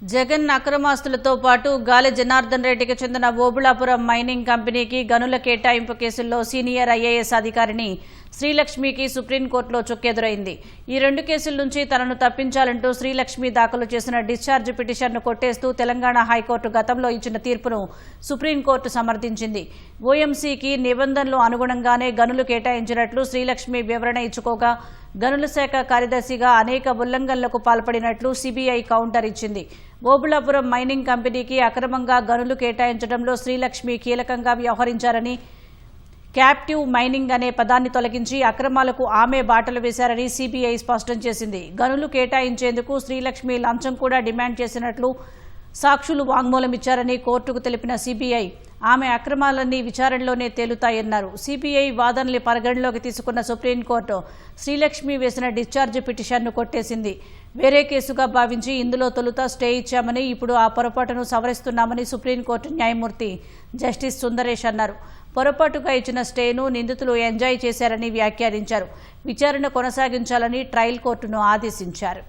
జగన్ అక్రమాస్తులతో పాటు గాలి జనార్దన్ రెడ్డికి చెందిన ఓబుళాపురం మైనింగ్ కంపెనీకి గనుల కేటాయింపు కేసుల్లో సీనియర్ ఐఏఎస్ అధికారిని శ్రీలక్ష్మికి సుప్రీంకోర్టులో చుక్కెదురైంది. ఈ 2 కేసుల నుంచి తనను తప్పించాలంటూ శ్రీలక్ష్మి దాఖలు చేసిన డిశ్చార్జ్ పిటిషన్ను కొట్టేస్తూ తెలంగాణ హైకోర్టు గతంలో ఇచ్చిన తీర్పును సుప్రీంకోర్టు సమర్థించింది. ఓఎంసీకి నిబంధనలు అనుగుణంగానే గనులు కేటాయించినట్లు శ్రీలక్ష్మి వివరణ ఇచ్చుకోగా గనుల శాఖ కార్యదర్శిగా అనేక ఉల్లంఘనలకు పాల్పడినట్లు సిబిఐ కౌంటర్ ఇచ్చింది. ఓబుళాపురం మైనింగ్ కంపెనీకి అక్రమంగా గనులు కేటాయించడంలో శ్రీలక్ష్మి కీలకంగా వ్యవహరించారని, క్యాప్టివ్ మైనింగ్ అనే పదాన్ని తొలగించి అక్రమాలకు ఆమె బాటలు వేశారని సిబిఐ స్పష్టం చేసింది. గనులు కేటాయించేందుకు శ్రీలక్ష్మి లంచం కూడా డిమాండ్ చేసినట్లు సాక్షులు వాంగ్మూలం ఇచ్చారని కోర్టుకు తెలిపిన సిబిఐ ఆమె అక్రమాలన్నీ విచారణలోనే తేలుతాయన్నారు. సిబిఐ వాదనల్ని పరిగణలోకి తీసుకున్న సుప్రీంకోర్టు శ్రీలక్ష్మి వేసిన డిశ్చార్జ్ పిటిషన్ను కొట్టేసింది. వేరే కేసుగా భావించి ఇందులో తొలుత స్టే ఇచ్చామని, ఇప్పుడు ఆ పొరపాటును సవరిస్తున్నామని సుప్రీంకోర్టు న్యాయమూర్తి జస్టిస్ సుందరేష్ అన్నారు. పొరపాటుగా ఇచ్చిన స్టేను నిందితులు ఎంజాయ్ చేశారని వ్యాఖ్యానించారు. విచారణ కొనసాగించాలని ట్రయల్ కోర్టును ఆదేశించారు.